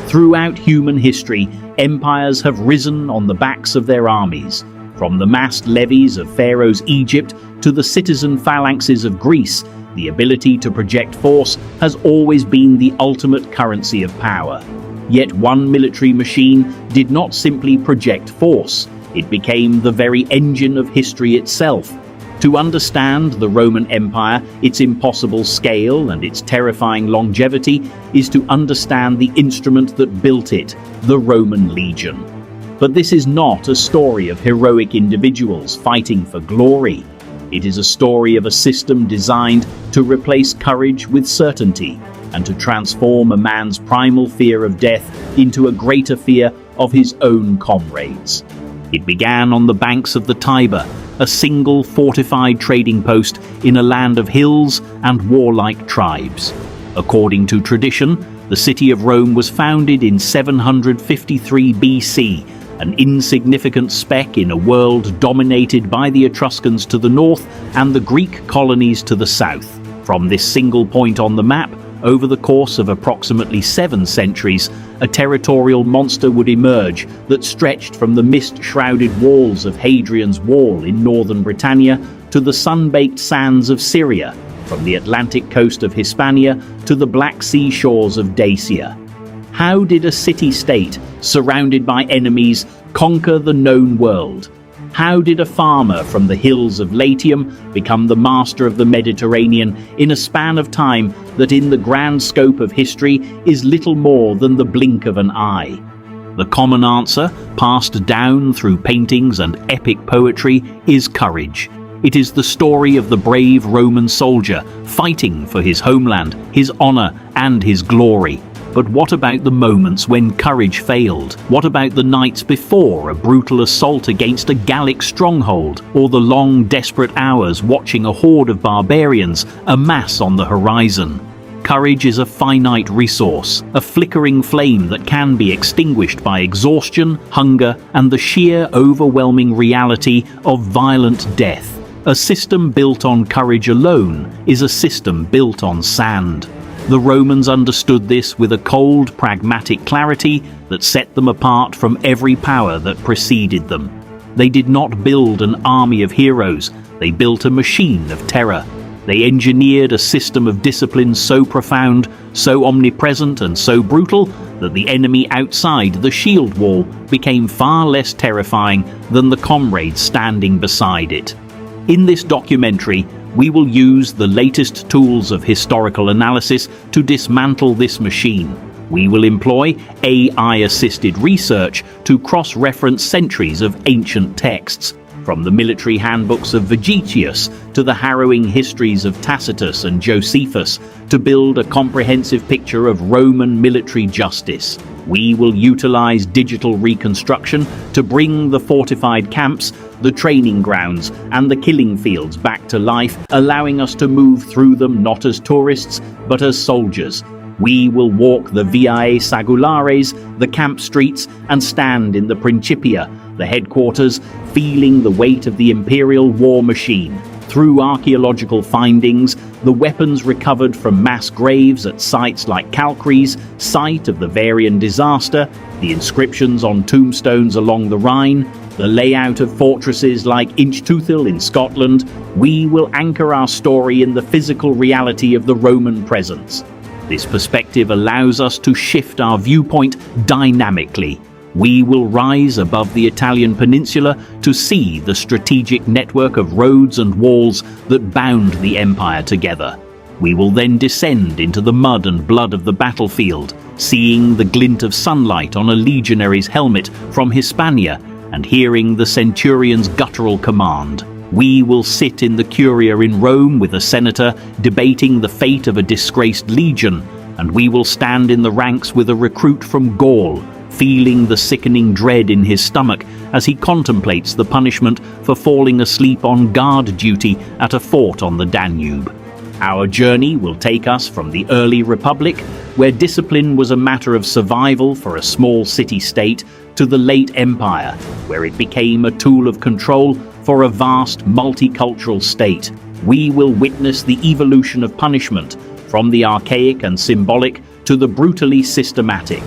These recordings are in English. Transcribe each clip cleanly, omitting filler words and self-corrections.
Throughout human history, empires have risen on the backs of their armies. From the massed levies of Pharaoh's Egypt to the citizen phalanxes of Greece, the ability to project force has always been the ultimate currency of power. Yet one military machine did not simply project force, it became the very engine of history itself. To understand the Roman Empire, its impossible scale and its terrifying longevity, is to understand the instrument that built it, the Roman legion. But this is not a story of heroic individuals fighting for glory. It is a story of a system designed to replace courage with certainty and to transform a man's primal fear of death into a greater fear of his own comrades. It began on the banks of the Tiber, a single fortified trading post in a land of hills and warlike tribes. According to tradition, the city of Rome was founded in 753 BC, an insignificant speck in a world dominated by the Etruscans to the north and the Greek colonies to the south. From this single point on the map, over the course of approximately 7 centuries, a territorial monster would emerge that stretched from the mist-shrouded walls of Hadrian's Wall in northern Britannia to the sun-baked sands of Syria, from the Atlantic coast of Hispania to the Black Sea shores of Dacia. How did a city-state, surrounded by enemies, conquer the known world? How did a farmer from the hills of Latium become the master of the Mediterranean in a span of time that in the grand scope of history is little more than the blink of an eye? The common answer, passed down through paintings and epic poetry, is courage. It is the story of the brave Roman soldier fighting for his homeland, his honor, and his glory. But what about the moments when courage failed? What about the nights before a brutal assault against a Gallic stronghold, or the long, desperate hours watching a horde of barbarians amass on the horizon? Courage is a finite resource, a flickering flame that can be extinguished by exhaustion, hunger, and the sheer, overwhelming reality of violent death. A system built on courage alone is a system built on sand. The Romans understood this with a cold, pragmatic clarity that set them apart from every power that preceded them. They did not build an army of heroes, they built a machine of terror. They engineered a system of discipline so profound, so omnipresent and so brutal that the enemy outside the shield wall became far less terrifying than the comrades standing beside it. In this documentary, we will use the latest tools of historical analysis to dismantle this machine. We will employ AI-assisted research to cross-reference centuries of ancient texts, from the military handbooks of Vegetius to the harrowing histories of Tacitus and Josephus, to build a comprehensive picture of Roman military justice. We will utilize digital reconstruction to bring the fortified camps, the training grounds, and the killing fields back to life, allowing us to move through them not as tourists, but as soldiers. We will walk the Viae Sagulares, the camp streets, and stand in the Principia, the headquarters, feeling the weight of the imperial war machine. Through archaeological findings, the weapons recovered from mass graves at sites like Calcaries, site of the Varian disaster, the inscriptions on tombstones along the Rhine, the layout of fortresses like Inchtuthil in Scotland, we will anchor our story in the physical reality of the Roman presence. This perspective allows us to shift our viewpoint dynamically. We will rise above the Italian peninsula to see the strategic network of roads and walls that bound the empire together. We will then descend into the mud and blood of the battlefield, seeing the glint of sunlight on a legionary's helmet from Hispania and hearing the centurion's guttural command. We will sit in the Curia in Rome with a senator debating the fate of a disgraced legion, and we will stand in the ranks with a recruit from Gaul, feeling the sickening dread in his stomach as he contemplates the punishment for falling asleep on guard duty at a fort on the Danube. Our journey will take us from the early Republic, where discipline was a matter of survival for a small city-state, to the late Empire, where it became a tool of control for a vast multicultural state. We will witness the evolution of punishment, from the archaic and symbolic to the brutally systematic.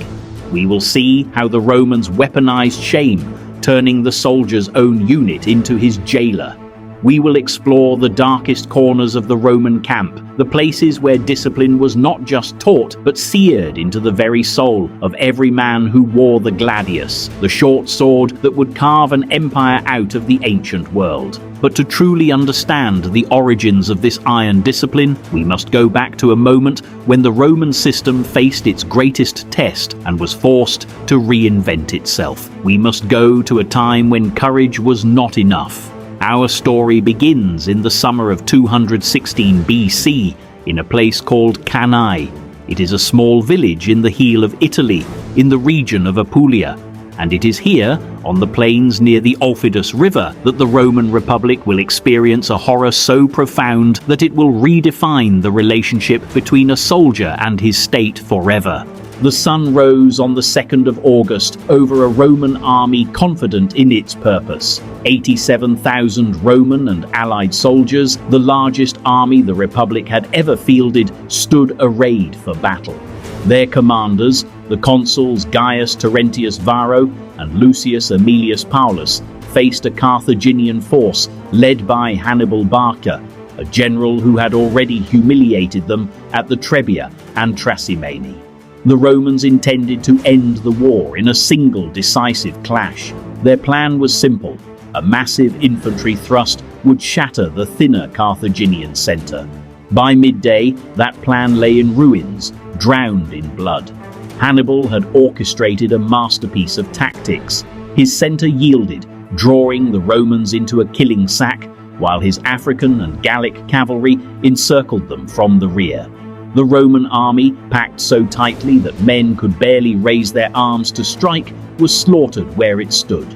We will see how the Romans weaponized shame, turning the soldier's own unit into his jailer. We will explore the darkest corners of the Roman camp, the places where discipline was not just taught, but seared into the very soul of every man who wore the gladius, the short sword that would carve an empire out of the ancient world. But to truly understand the origins of this iron discipline, we must go back to a moment when the Roman system faced its greatest test and was forced to reinvent itself. We must go to a time when courage was not enough. Our story begins in the summer of 216 BC in a place called Cannae. It is a small village in the heel of Italy, in the region of Apulia, and it is here, on the plains near the Aufidus River, that the Roman Republic will experience a horror so profound that it will redefine the relationship between a soldier and his state forever. The sun rose on the 2nd of August over a Roman army confident in its purpose. 87,000 Roman and allied soldiers, the largest army the Republic had ever fielded, stood arrayed for battle. Their commanders, the consuls Gaius Terentius Varro and Lucius Aemilius Paulus, faced a Carthaginian force led by Hannibal Barca, a general who had already humiliated them at the Trebia and Trasimene. The Romans intended to end the war in a single decisive clash. Their plan was simple. A massive infantry thrust would shatter the thinner Carthaginian centre. By midday, that plan lay in ruins, drowned in blood. Hannibal had orchestrated a masterpiece of tactics. His centre yielded, drawing the Romans into a killing sack, while his African and Gallic cavalry encircled them from the rear. The Roman army, packed so tightly that men could barely raise their arms to strike, was slaughtered where it stood.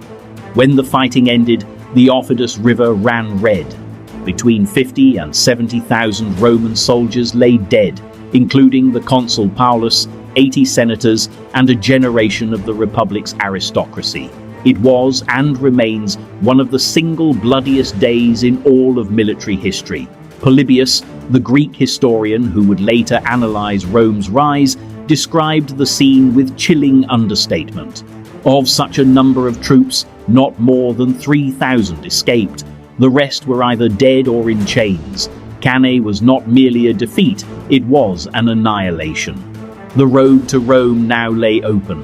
When the fighting ended, the Aufidus River ran red. Between 50 and 70,000 Roman soldiers lay dead, including the consul Paulus, 80 senators, and a generation of the Republic's aristocracy. It was and remains one of the single bloodiest days in all of military history. Polybius, the Greek historian who would later analyze Rome's rise, described the scene with chilling understatement. Of such a number of troops, not more than 3,000 escaped. The rest were either dead or in chains. Cannae was not merely a defeat, it was an annihilation. The road to Rome now lay open.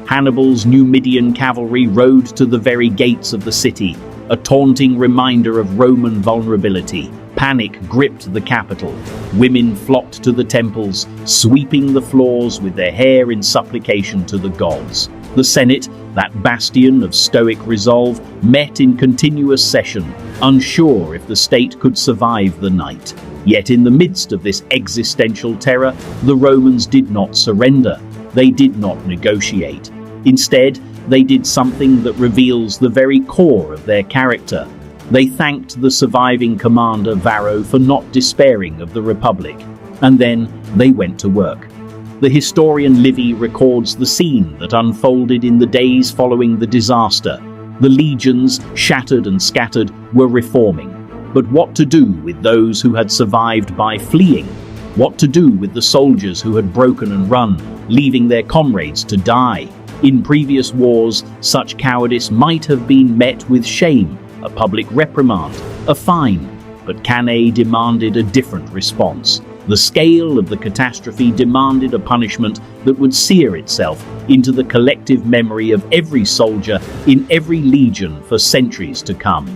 Hannibal's Numidian cavalry rode to the very gates of the city, a taunting reminder of Roman vulnerability. Panic gripped the capital. Women flocked to the temples, sweeping the floors with their hair in supplication to the gods. The Senate, that bastion of stoic resolve, met in continuous session, unsure if the state could survive the night. Yet in the midst of this existential terror, the Romans did not surrender. They did not negotiate. Instead, they did something that reveals the very core of their character. They thanked the surviving commander Varro for not despairing of the Republic, and then they went to work. The historian Livy records the scene that unfolded in the days following the disaster. The legions, shattered and scattered, were reforming. But what to do with those who had survived by fleeing? What to do with the soldiers who had broken and run, leaving their comrades to die? In previous wars, such cowardice might have been met with shame, a public reprimand, a fine, but Cannae demanded a different response. The scale of the catastrophe demanded a punishment that would sear itself into the collective memory of every soldier in every legion for centuries to come.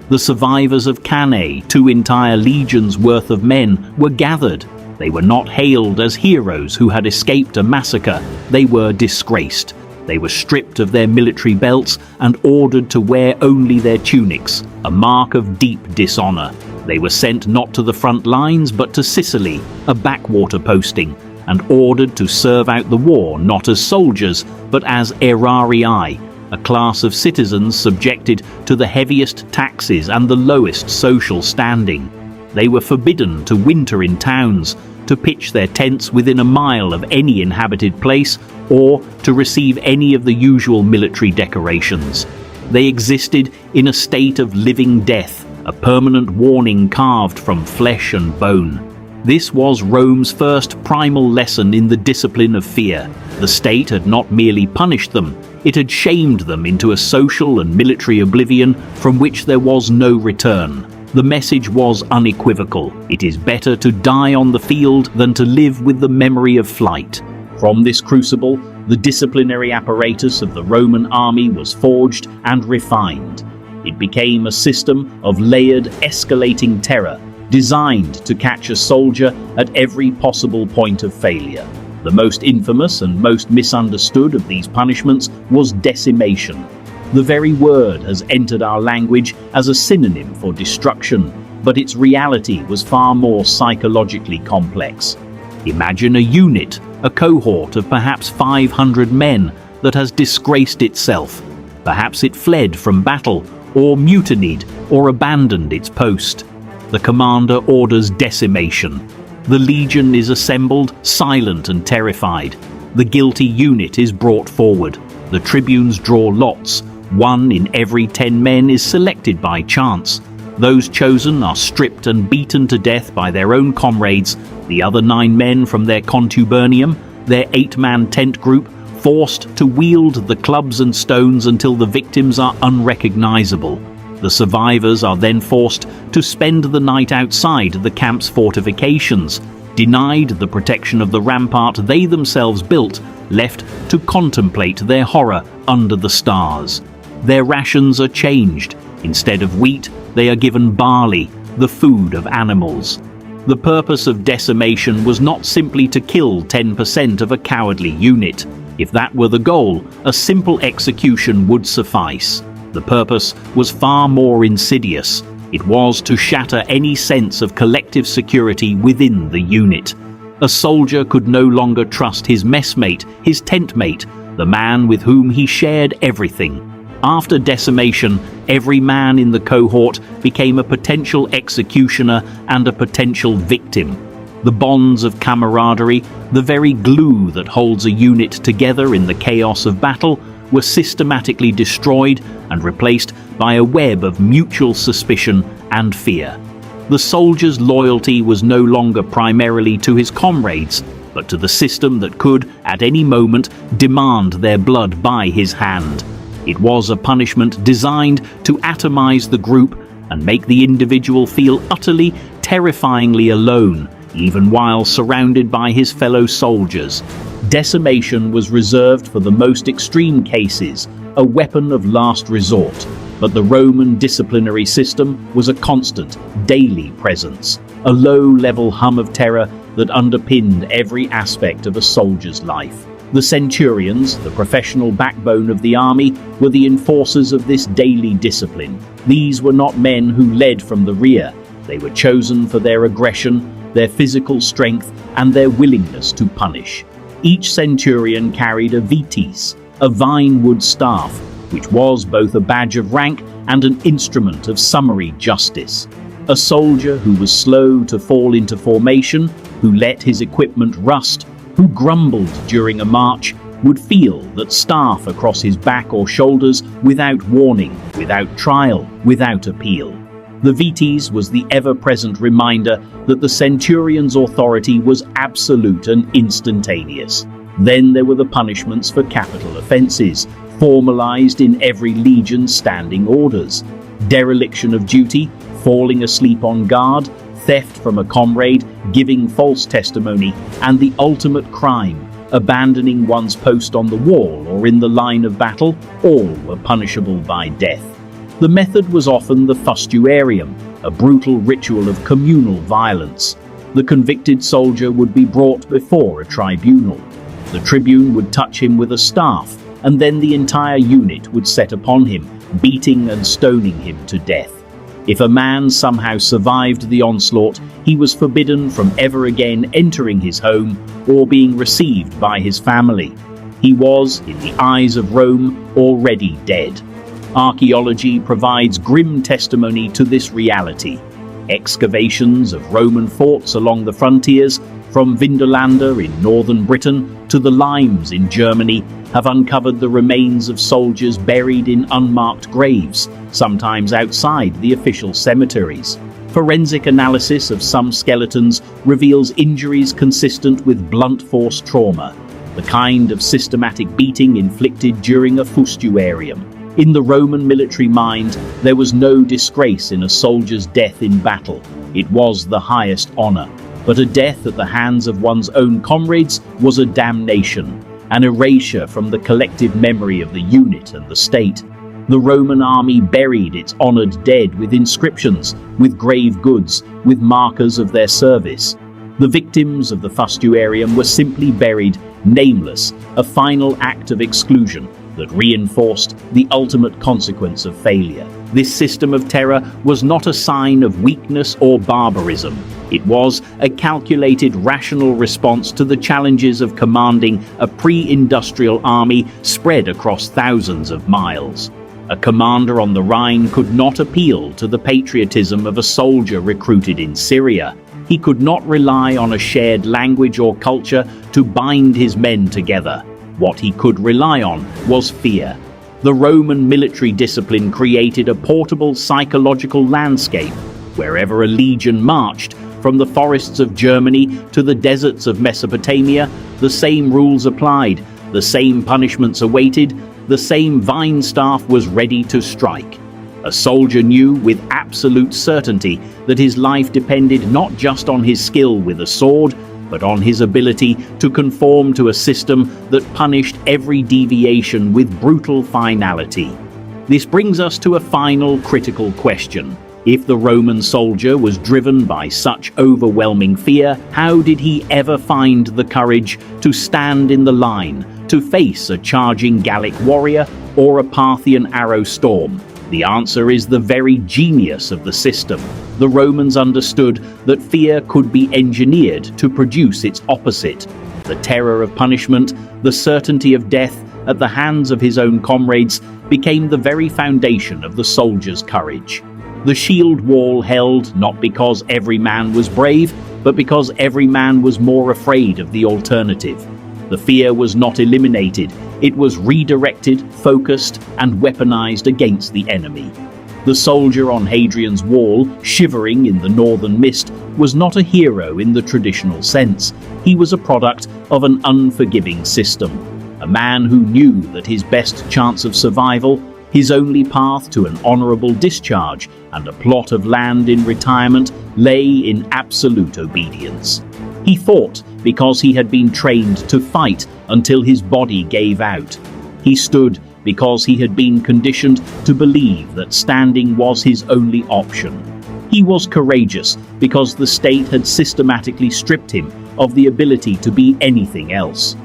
The survivors of Cannae, 2 entire legions worth of men, were gathered. They were not hailed as heroes who had escaped a massacre. They were disgraced. They were stripped of their military belts and ordered to wear only their tunics, a mark of deep dishonor. They were sent not to the front lines but to Sicily, a backwater posting, and ordered to serve out the war not as soldiers but as aerarii, a class of citizens subjected to the heaviest taxes and the lowest social standing. They were forbidden to winter in towns, to pitch their tents within a mile of any inhabited place, or to receive any of the usual military decorations. They existed in a state of living death, a permanent warning carved from flesh and bone. This was Rome's first primal lesson in the discipline of fear. The state had not merely punished them, it had shamed them into a social and military oblivion from which there was no return. The message was unequivocal: it is better to die on the field than to live with the memory of flight. From this crucible, the disciplinary apparatus of the Roman army was forged and refined. It became a system of layered, escalating terror, designed to catch a soldier at every possible point of failure. The most infamous and most misunderstood of these punishments was decimation. The very word has entered our language as a synonym for destruction, but its reality was far more psychologically complex. Imagine a unit, a cohort of perhaps 500 men that has disgraced itself. Perhaps it fled from battle, or mutinied, or abandoned its post. The commander orders decimation. The legion is assembled, silent and terrified. The guilty unit is brought forward. The tribunes draw lots. 1 in every 10 men is selected by chance. Those chosen are stripped and beaten to death by their own comrades, the other 9 men from their contubernium, their 8-man tent group, forced to wield the clubs and stones until the victims are unrecognizable. The survivors are then forced to spend the night outside the camp's fortifications, denied the protection of the rampart they themselves built, left to contemplate their horror under the stars. Their rations are changed. Instead of wheat, they are given barley, the food of animals. The purpose of decimation was not simply to kill 10% of a cowardly unit. If that were the goal, a simple execution would suffice. The purpose was far more insidious. It was to shatter any sense of collective security within the unit. A soldier could no longer trust his messmate, his tentmate, the man with whom he shared everything. After decimation, every man in the cohort became a potential executioner and a potential victim. The bonds of camaraderie, the very glue that holds a unit together in the chaos of battle, were systematically destroyed and replaced by a web of mutual suspicion and fear. The soldier's loyalty was no longer primarily to his comrades, but to the system that could, at any moment, demand their blood by his hand. It was a punishment designed to atomize the group and make the individual feel utterly, terrifyingly alone, even while surrounded by his fellow soldiers. Decimation was reserved for the most extreme cases, a weapon of last resort, but the Roman disciplinary system was a constant, daily presence, a low-level hum of terror that underpinned every aspect of a soldier's life. The centurions, the professional backbone of the army, were the enforcers of this daily discipline. These were not men who led from the rear. They were chosen for their aggression, their physical strength, and their willingness to punish. Each centurion carried a vitis, a vine-wood staff, which was both a badge of rank and an instrument of summary justice. A soldier who was slow to fall into formation, who let his equipment rust, who grumbled during a march, would feel that staff across his back or shoulders without warning, without trial, without appeal. The vitis was the ever-present reminder that the centurion's authority was absolute and instantaneous. Then there were the punishments for capital offences, formalized in every legion's standing orders: dereliction of duty, falling asleep on guard, theft from a comrade, giving false testimony, and the ultimate crime, abandoning one's post on the wall or in the line of battle. All were punishable by death. The method was often the fustuarium, a brutal ritual of communal violence. The convicted soldier would be brought before a tribunal. The tribune would touch him with a staff, and then the entire unit would set upon him, beating and stoning him to death. If a man somehow survived the onslaught, he was forbidden from ever again entering his home or being received by his family. He was, in the eyes of Rome, already dead. Archaeology provides grim testimony to this reality. Excavations of Roman forts along the frontiers, from Vindolanda in northern Britain to the Limes in Germany, have uncovered the remains of soldiers buried in unmarked graves, sometimes outside the official cemeteries. Forensic analysis of some skeletons reveals injuries consistent with blunt force trauma. the kind of systematic beating inflicted during a fustuarium. In the Roman military mind, there was no disgrace in a soldier's death in battle. It was the highest honor. But a death at the hands of one's own comrades was a damnation, an erasure from the collective memory of the unit and the state. The Roman army buried its honored dead with inscriptions, with grave goods, with markers of their service. The victims of the fustuarium were simply buried, nameless, a final act of exclusion that reinforced the ultimate consequence of failure. This system of terror was not a sign of weakness or barbarism. It was a calculated, rational response to the challenges of commanding a pre-industrial army spread across thousands of miles. A commander on the Rhine could not appeal to the patriotism of a soldier recruited in Syria. He could not rely on a shared language or culture to bind his men together. What he could rely on was fear. The Roman military discipline created a portable psychological landscape. Wherever a legion marched, from the forests of Germany to the deserts of Mesopotamia, the same rules applied, the same punishments awaited, the same vine staff was ready to strike. A soldier knew with absolute certainty that his life depended not just on his skill with a sword, but on his ability to conform to a system that punished every deviation with brutal finality. This brings us to a final critical question. If the Roman soldier was driven by such overwhelming fear, how did he ever find the courage to stand in the line, to face a charging Gallic warrior or a Parthian arrow storm? The answer is the very genius of the system. The Romans understood that fear could be engineered to produce its opposite. The terror of punishment, the certainty of death at the hands of his own comrades became the very foundation of the soldier's courage. The shield wall held not because every man was brave, but because every man was more afraid of the alternative. The fear was not eliminated, it was redirected, focused, and weaponized against the enemy. The soldier on Hadrian's wall, shivering in the northern mist, was not a hero in the traditional sense. He was a product of an unforgiving system. A man who knew that his best chance of survival, his only path to an honorable discharge and a plot of land in retirement lay in absolute obedience. He fought because he had been trained to fight until his body gave out. He stood because he had been conditioned to believe that standing was his only option. He was courageous because the state had systematically stripped him of the ability to be anything else.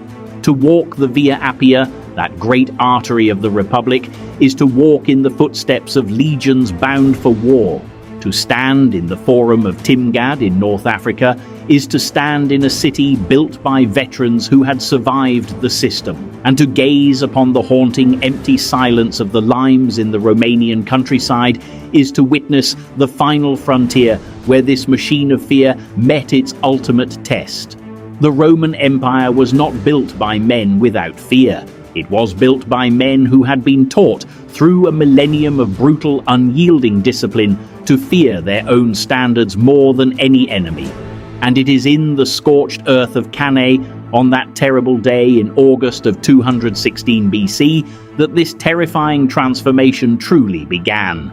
To walk the Via Appia, that great artery of the Republic, is to walk in the footsteps of legions bound for war. To stand in the Forum of Timgad in North Africa is to stand in a city built by veterans who had survived the system, and to gaze upon the haunting empty silence of the limes in the Romanian countryside is to witness the final frontier where this machine of fear met its ultimate test. The Roman Empire was not built by men without fear. It was built by men who had been taught through a millennium of brutal, unyielding discipline to fear their own standards more than any enemy. And it is in the scorched earth of Cannae, on that terrible day in August of 216 BC, that this terrifying transformation truly began.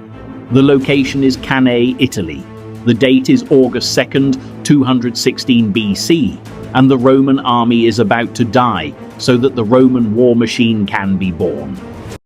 The location is Cannae, Italy. The date is August 2nd, 216 BC, and the Roman army is about to die so that the Roman war machine can be born.